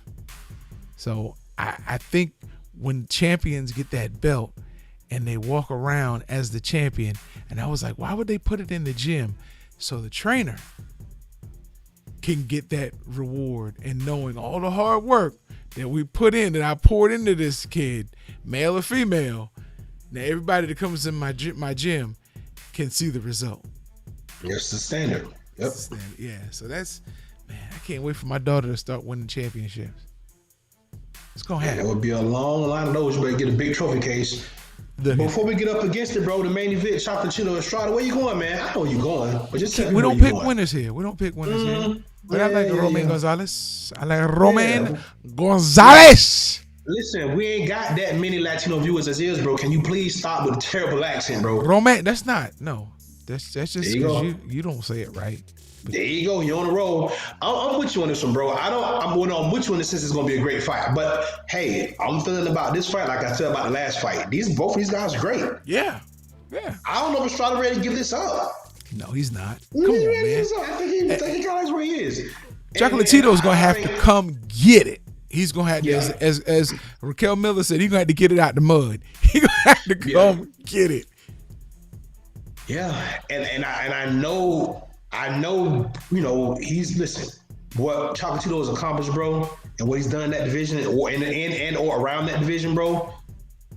So I think when champions get that belt and they walk around as the champion, and I was like, why would they put it in the gym? So the trainer can get that reward, and knowing all the hard work that we put in, that I poured into this kid, male or female, now everybody that comes in my gym can see the result. It's the standard. Yep. Yeah, so that's, man, I can't wait for my daughter to start winning championships. It's gonna happen. It would be a long line of those. You better get a big trophy case. Before we get up against it, bro, the main event, Chocolate Chino Estrada, where you going, man? I know where you going, but just we don't pick winners here. We don't pick winners here. But I like Romain Gonzalez. I like Romain Gonzalez. Listen, we ain't got that many Latino viewers as is, bro. Can you please stop with a terrible accent, bro? Romain, that's just because you don't say it right. There you go. You're on the roll. I'm with you on this one, bro. I'm with you on this since it's gonna be a great fight. But hey, I'm feeling about this fight like I said about the last fight. Both of these guys are great. Yeah. I don't know if Estrada ready to give this up. No, he's not. Come on, man. I think he knows where he is. Chocolatito's gonna have to come get it. He's gonna have to, as Raquel Miller said, he's gonna have to get it out the mud. He's gonna have to come get it. Yeah, and I know, he's listen. What Chocolatito has accomplished, bro, and what he's done in that division, or around that division, bro.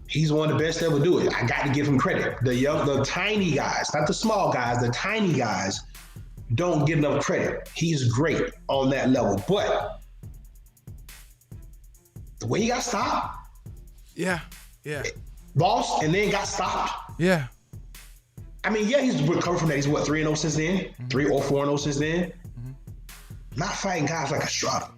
He's one of the best to ever do it. I got to give him credit. The tiny guys, not the small guys, the tiny guys don't get enough credit. He's great on that level. But the way he got stopped. Yeah. Boss, and then got stopped. Yeah. I mean, yeah, he's recovered from that. He's what, 3-0 since then? 3 or 4-0 since then? Not fighting guys like Estrada.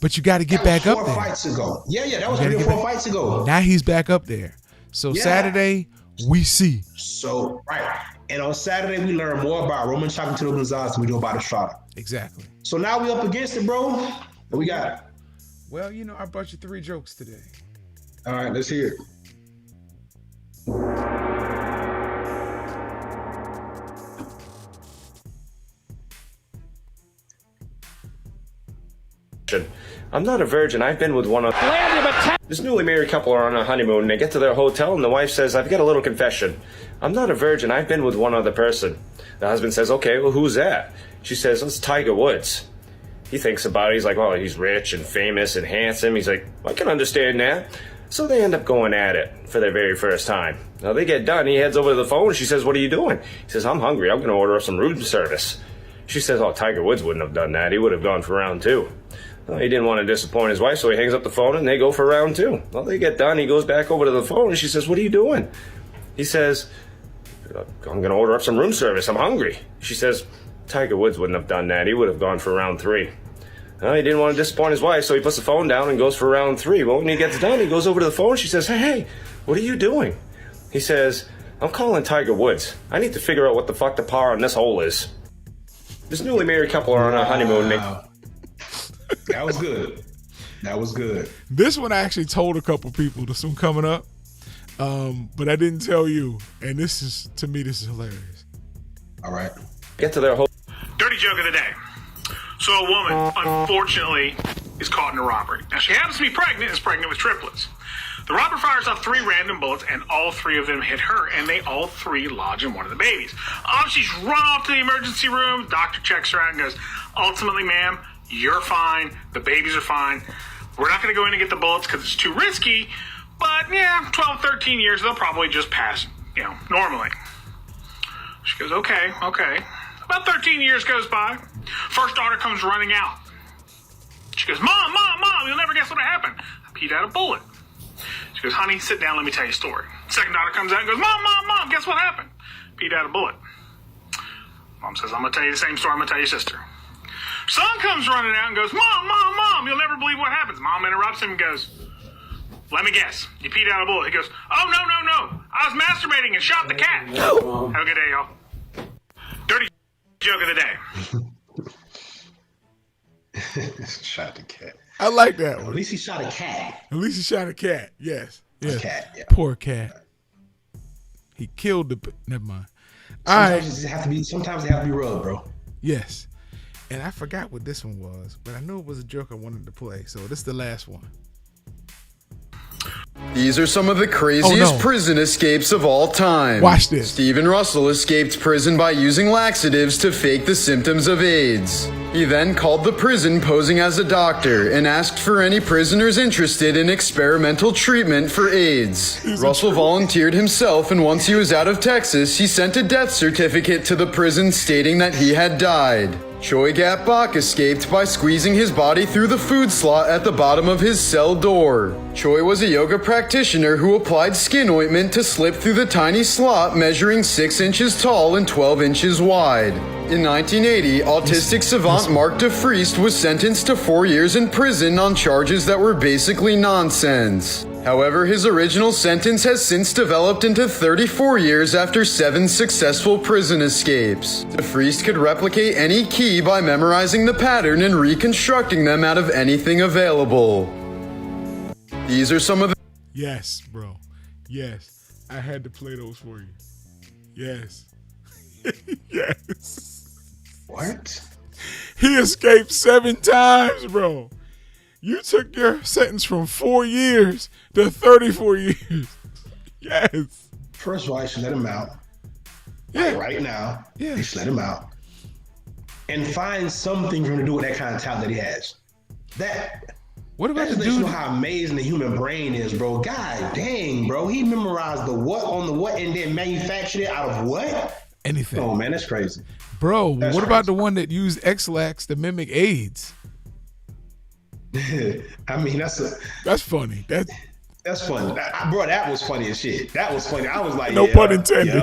But you got to get back up there. 4 fights ago. Yeah, that was 3 or 4 fights ago. Now he's back up there. So Saturday, we see. So, right. And on Saturday, we learn more about Roman Chocolatito Gonzalez than we do about Estrada. Exactly. So now we up against it, bro. What we got? Well, I brought you 3 jokes today. All right, let's hear it. I'm not a virgin. I've been with one of... This newly married couple are on a honeymoon, and they get to their hotel, and the wife says, I've got a little confession. I'm not a virgin. I've been with one other person. The husband says, okay, well, who's that? She says, it's Tiger Woods. He thinks about it. He's like, well, he's rich and famous and handsome. He's like, I can understand that. So they end up going at it for their very first time. Now they get done. He heads over to the phone. She says, what are you doing? He says, I'm hungry. I'm going to order up some room service. She says, oh, Tiger Woods wouldn't have done that. He would have gone for round 2. Well, he didn't want to disappoint his wife, so he hangs up the phone and they go for round 2. Well, they get done. He goes back over to the phone and she says, what are you doing? He says, I'm going to order up some room service. I'm hungry. She says, Tiger Woods wouldn't have done that. He would have gone for round 3. Well, he didn't want to disappoint his wife, so he puts the phone down and goes for round 3. Well, when he gets done, he goes over to the phone. She says, hey, what are you doing? He says, I'm calling Tiger Woods. I need to figure out what the fuck the par on this hole is. This newly married couple are on a honeymoon. That was good. That was good. This one I actually told a couple people. This one coming up, but I didn't tell you. And this is, to me, this is hilarious. All right. Get to their hole. Dirty joke of the day. So a woman, unfortunately, is caught in a robbery. Now, she happens to be pregnant and is pregnant with triplets. The robber fires off 3 random bullets, and all 3 of them hit her, and they all 3 lodge in one of the babies. She's run off to the emergency room. Doctor checks her out and goes, ultimately, ma'am, you're fine. The babies are fine. We're not going to go in and get the bullets because it's too risky. But, 12, 13 years, they'll probably just pass, normally. She goes, okay. About 13 years goes by. First daughter comes running out. She goes, Mom, you'll never guess what happened. I peed out a bullet. She goes, honey, sit down, let me tell you a story. Second daughter comes out and goes, Mom, guess what happened? Peed out a bullet. Mom says, I'm going to tell you the same story I'm going to tell your sister. Son comes running out and goes, Mom, you'll never believe what happens. Mom interrupts him and goes, let me guess, you peed out a bullet. He goes, oh, no, I was masturbating and shot the cat. Have a good day, y'all. Dirty joke of the day. Shot the cat. I like that one. At least he shot a cat. At least he shot a cat. Yes. A cat, yeah. Poor cat. He killed the... Never mind. All right. Sometimes they have to be rubbed, bro. Yes. And I forgot what this one was, but I knew it was a joke I wanted to play. So this is the last one. These are some of the craziest prison escapes of all time. Watch this. Stephen Russell escaped prison by using laxatives to fake the symptoms of AIDS. He then called the prison posing as a doctor and asked for any prisoners interested in experimental treatment for AIDS. Russell volunteered himself, and once he was out of Texas, he sent a death certificate to the prison stating that he had died. Choi Gap-bok escaped by squeezing his body through the food slot at the bottom of his cell door. Choi was a yoga practitioner who applied skin ointment to slip through the tiny slot measuring 6 inches tall and 12 inches wide. In 1980, autistic savant Mark DeFriest was sentenced to 4 years in prison on charges that were basically nonsense. However, his original sentence has since developed into 34 years after 7 successful prison escapes. DeFriest could replicate any key by memorizing the pattern and reconstructing them out of anything available. These are some of the... Yes, bro. Yes. I had to play those for you. Yes. Yes. What? He escaped 7 times, bro. You took your sentence from 4 years to 34 years. Yes. First of all, I should let him out. Yeah. Right now. Yeah. They should let him out. And find something for him to do with that kind of talent that he has. What about that just the lets you dude? know how amazing the human brain is, bro. God dang, bro. He memorized the what on the what and then manufactured it out of what? Anything. Oh, man, that's crazy. Bro, That's what about crazy. the one that used X-Lax to mimic AIDS? I mean, that's funny. That's That's funny. Bro, that was funny as shit. That was funny. I was like, No yeah, pun intended.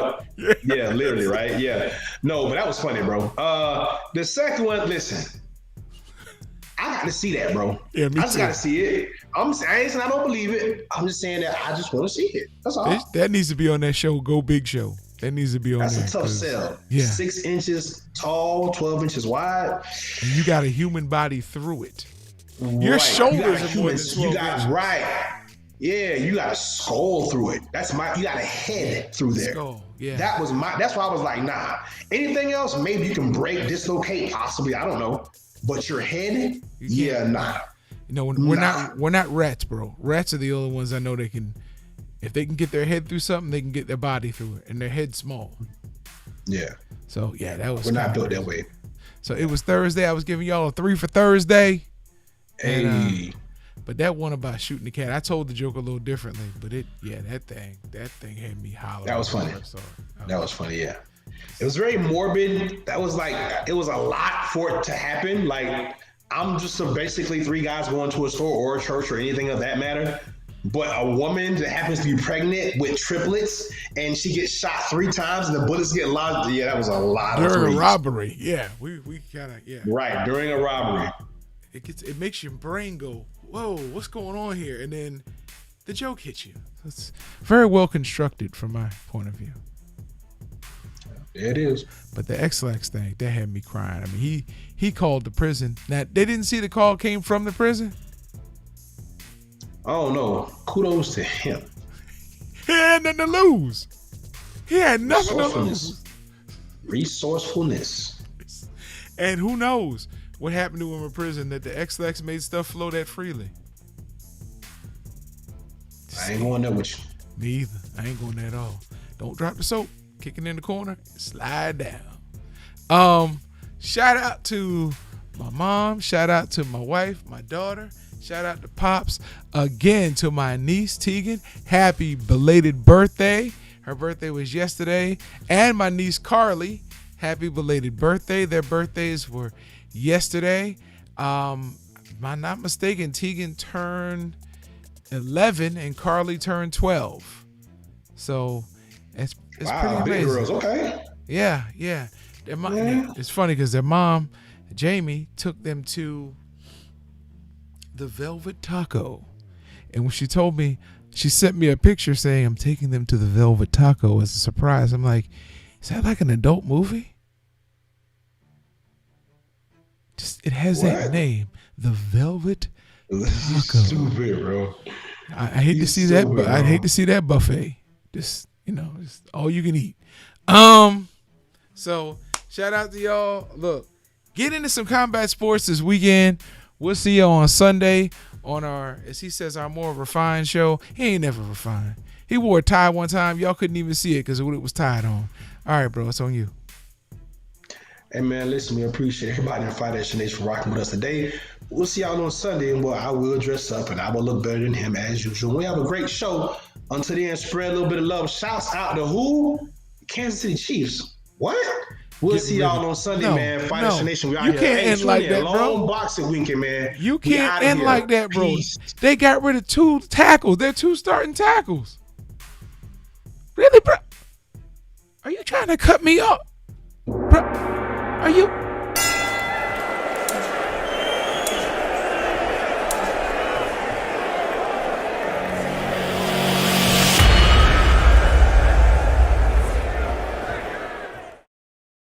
Yeah, literally, right? Yeah. No, but that was funny, bro. The second one, listen, I got to see that, bro. Yeah, me I just too. got to see it. I ain't saying I don't believe it. I'm just saying that I just want to see it. That's all. That needs to be on that show, Go Big Show. That needs to be on That's there. a tough sell. Yeah. 6 inches tall, 12 inches wide. And you got a human body through it. Your Right. shoulders You are more than 12 inches. Right. Yeah, you got a skull through it. You got a head through there. Skull, yeah. That's why I was like, nah. Anything else, maybe you can break, dislocate, possibly. I don't know. But your head, nah. You know, we're not rats, bro. Rats are the only ones I know they can, if they can get their head through something, they can get their body through it, and their head's small. Yeah. So yeah, that was. We're not built that way. So it was Thursday. I was giving y'all a 3 for Thursday. Hey. And, but that one about shooting the cat, I told the joke a little differently. But that thing had me hollering. That was funny. That was funny. Yeah. It was very morbid. That was like, it was a lot for it to happen. Like, I'm just basically 3 guys going to a store or a church or anything of that matter. But a woman that happens to be pregnant with triplets and she gets shot 3 times and the bullets get lodged. Yeah, that was a lot of during threes. a robbery. Yeah, we kind of Right, during a robbery. It makes your brain go, whoa, what's going on here? And then the joke hits you. It's very well constructed from my point of view. There it is. But the X-Lax thing, that had me crying. I mean, he called the prison. Now, they didn't see the call came from the prison? Oh, no. Kudos to him. He had nothing to lose. He had nothing to lose. Resourcefulness. And who knows what happened to him in prison that the X-Lax made stuff flow that freely. I ain't going there with you. Me either. I ain't going there at all. Don't drop the soap. Kicking in the corner. Slide down. Shout out to my mom. Shout out to my wife, my daughter. Shout out to Pops. Again, to my niece, Tegan. Happy belated birthday. Her birthday was yesterday. And my niece, Carly. Happy belated birthday. Their birthdays were yesterday. If I'm not mistaken, Tegan turned 11 and Carly turned 12. So it's pretty amazing. Big girls, okay. Yeah. It's funny because their mom, Jamie, took them to the Velvet Taco. And when she told me, she sent me a picture saying, I'm taking them to the Velvet Taco as a surprise. I'm like, is that like an adult movie? It has that name, the Velvet Taco. Stupid, bro. I hate to see that, but I'd hate to see that buffet. Just all you can eat. So shout out to y'all. Look, get into some combat sports this weekend. We'll see y'all on Sunday on our, as he says, our more refined show. He ain't never refined. He wore a tie one time. Y'all couldn't even see it because it was tied on. All right, bro, it's on you. Hey, man, listen, we appreciate everybody in Fight Nation for rocking with us today. We'll see y'all on Sunday, and I will dress up, and I will look better than him as usual. We have a great show. Until then, spread a little bit of love. Shouts out to who? Kansas City Chiefs. What? We'll see y'all on Sunday, man. Fight Nation. We out you here. can't end like that, bro. Long boxing weekend, man. You can't end here. like that, bro. Peace. They got rid of 2 tackles. They're 2 starting tackles. Really, bro? Are you trying to cut me up? Bro, are you?